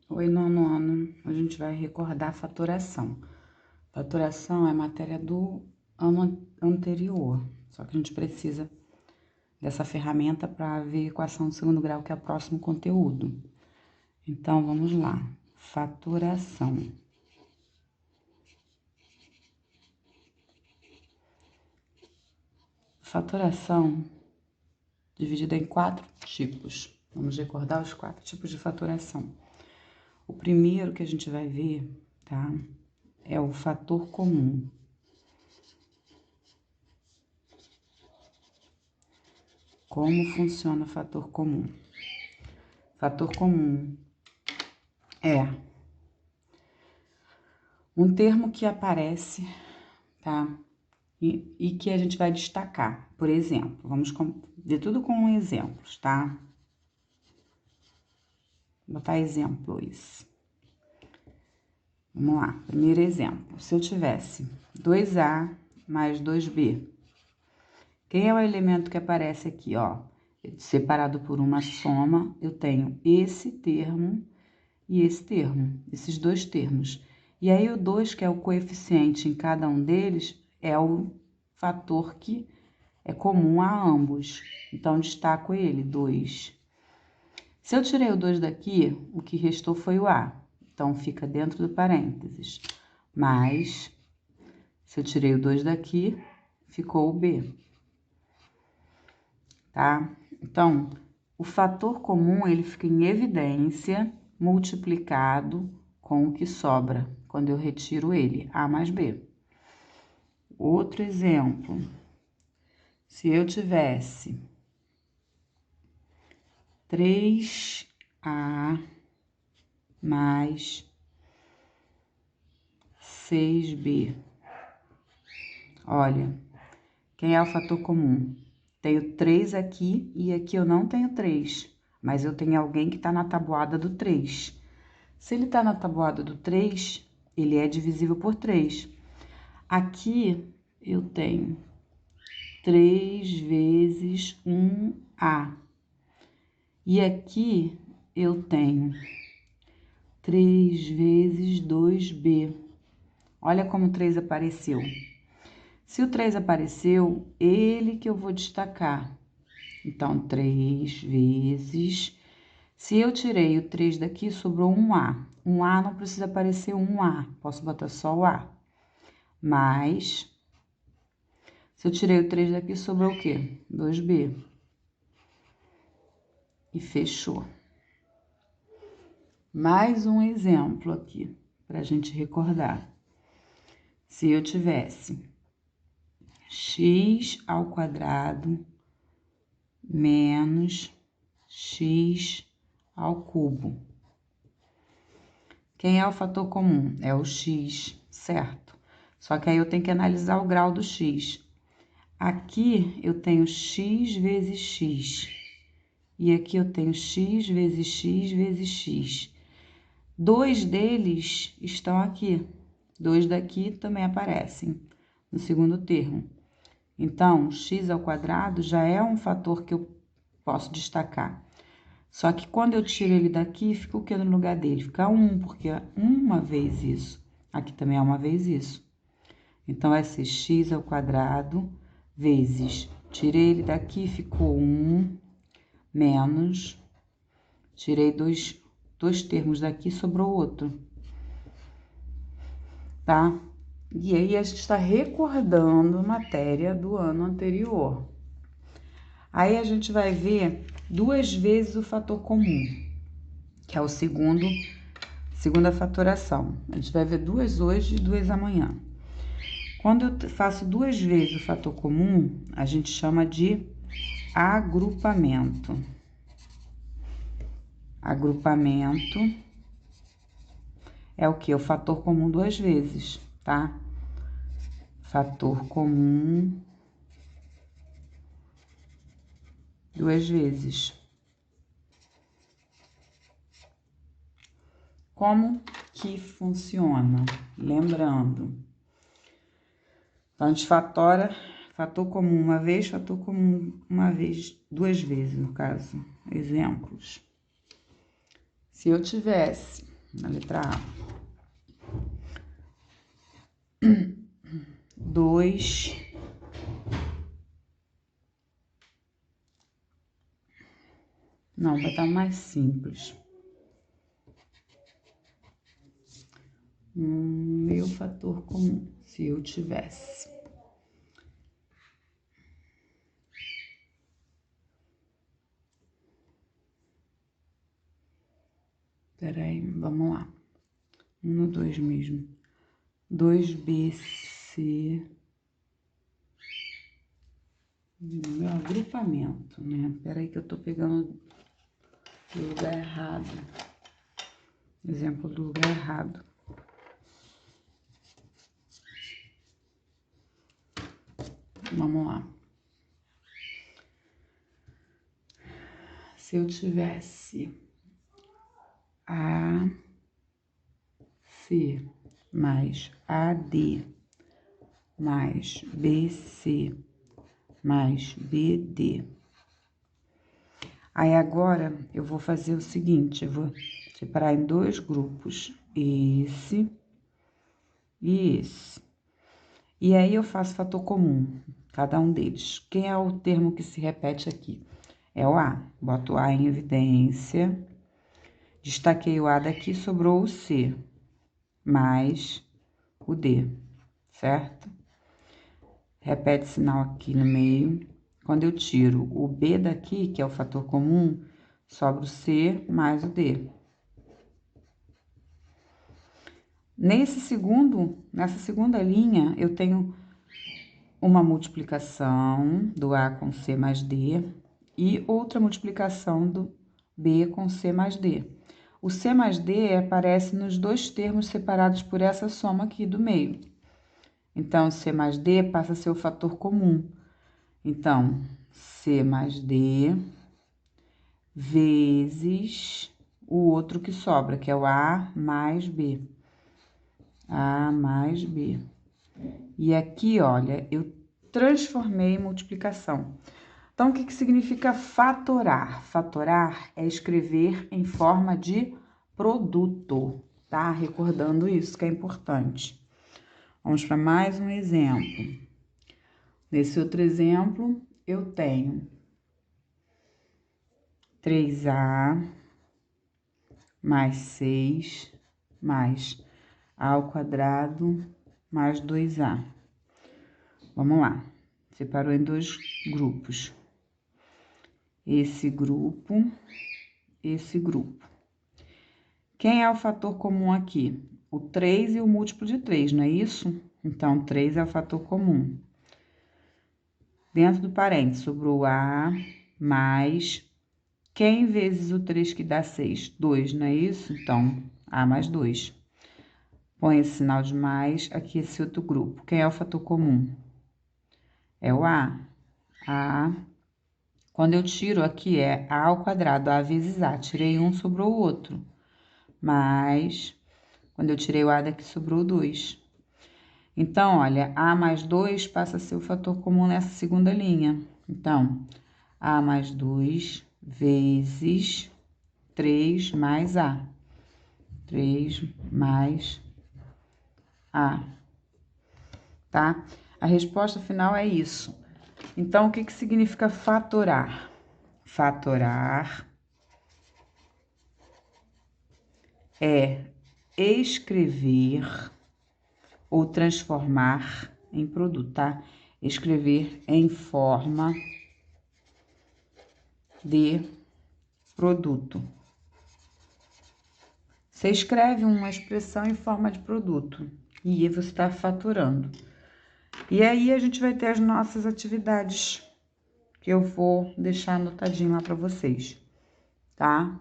Oi, nono ano. A gente vai recordar fatoração. Fatoração é matéria do ano anterior, só que a gente precisa dessa ferramenta para ver a equação do segundo grau, que é o próximo conteúdo. Então, vamos lá. Fatoração. Fatoração dividida em 4 tipos. Vamos recordar os 4 tipos de fatoração. O primeiro que a gente vai ver, tá? É o fator comum. Como funciona o fator comum? Fator comum é um termo que aparece, tá? E que a gente vai destacar. Por exemplo, vamos ver tudo com exemplos, tá? Vou botar exemplos. Vamos lá, primeiro exemplo. Se eu tivesse 2A mais 2B, quem é o elemento que aparece aqui, ó? Separado por uma soma, eu tenho esse termo e esse termo, esses dois termos. E aí, o 2, que é o coeficiente em cada um deles, é o fator que é comum a ambos. Então, destaco ele, 2. Se eu tirei o 2 daqui, o que restou foi o A. Então, fica dentro do parênteses. Mas, se eu tirei o 2 daqui, ficou o B. Tá? Então, o fator comum, ele fica em evidência, multiplicado com o que sobra, quando eu retiro ele, A mais B. Outro exemplo, se eu tivesse 3A mais 6B. Olha, quem é o fator comum? Tenho 3 aqui e aqui eu não tenho 3, mas eu tenho alguém que está na tabuada do 3. Se ele está na tabuada do 3, ele é divisível por 3. Aqui eu tenho 3 vezes 1A. E aqui eu tenho 3 vezes 2B. Olha como o 3 apareceu. Se o 3 apareceu, ele que eu vou destacar. Então, 3 vezes... Se eu tirei o 3 daqui, sobrou 1A. 1A não precisa aparecer 1A, posso botar só o A. Mas, se eu tirei o 3 daqui, sobrou o quê? 2B. E fechou. Mais um exemplo aqui, para a gente recordar. Se eu tivesse x ao quadrado menos x ao cubo. Quem é o fator comum? É o x, certo? Só que aí eu tenho que analisar o grau do x. Aqui eu tenho x vezes x. E aqui eu tenho x vezes x vezes x. 2 deles estão aqui. 2 daqui também aparecem no segundo termo. Então, x ao quadrado já é um fator que eu posso destacar. Só que quando eu tiro ele daqui, fica o que no lugar dele? Fica 1, porque é uma vez isso. Aqui também é uma vez isso. Então, vai ser x ao quadrado vezes... Tirei ele daqui, ficou 1, menos... Tirei dois termos daqui, sobrou outro. Tá? E aí, a gente está recordando matéria do ano anterior. Aí, a gente vai ver 2 vezes o fator comum, que é o segunda fatoração. A gente vai ver 2 hoje e 2 amanhã. Quando eu faço 2 vezes o fator comum, a gente chama de agrupamento. Agrupamento é o quê? O fator comum 2 vezes, tá? Fator comum 2 vezes. Como que funciona? Lembrando, então, a gente fatora fator comum uma vez, fator comum uma vez, 2 vezes, no caso. Exemplos. Se eu tivesse na letra A. 2 não, vai estar mais simples. Meu fator comum, se eu tivesse. Peraí, vamos lá. 1 no 2 mesmo. 2BC. Meu agrupamento, né? Peraí que eu tô pegando o lugar errado. Exemplo do lugar errado. Vamos lá. Se eu tivesse AC mais AD mais BC mais BD. Aí agora eu vou fazer o seguinte, eu vou separar em 2 grupos, esse e esse. E aí eu faço fator comum, cada um deles. Quem é o termo que se repete aqui? É o A. Boto o A em evidência. Destaquei o A daqui, sobrou o C, mais o D, certo? Repete sinal aqui no meio. Quando eu tiro o B daqui, que é o fator comum, sobra o C mais o D. Nessa segunda linha, eu tenho uma multiplicação do A com C mais D e outra multiplicação do B com C mais D. O C mais D aparece nos 2 termos separados por essa soma aqui do meio. Então, C mais D passa a ser o fator comum. Então, C mais D vezes o outro que sobra, que é o A mais B. A mais B. E aqui, olha, eu transformei em multiplicação. Então, o que significa fatorar? Fatorar é escrever em forma de produto, tá? Recordando isso, que é importante. Vamos para mais um exemplo. Nesse outro exemplo, eu tenho 3A mais 6 mais A ao quadrado mais 2A. Vamos lá. Separou em 2 grupos. Esse grupo, esse grupo. Quem é o fator comum aqui? O 3 e o múltiplo de 3, não é isso? Então, 3 é o fator comum. Dentro do parênteses, sobrou A mais... Quem vezes o 3 que dá 6? 2, não é isso? Então, A mais 2. Põe esse sinal de mais aqui, esse outro grupo. Quem é o fator comum? É o A. A. Quando eu tiro aqui, é A ao quadrado, A vezes A. Tirei um, sobrou o outro. Mais, quando eu tirei o A daqui, sobrou 2. Então, olha, A mais 2 passa a ser o fator comum nessa segunda linha. Então, A mais 2 vezes 3 mais A. 3 mais A. Tá? A resposta final é isso. Então, o que significa fatorar? Fatorar é escrever ou transformar em produto, tá? Escrever em forma de produto. Você escreve uma expressão em forma de produto e você está faturando. E aí a gente vai ter as nossas atividades que eu vou deixar anotadinho lá para vocês, tá?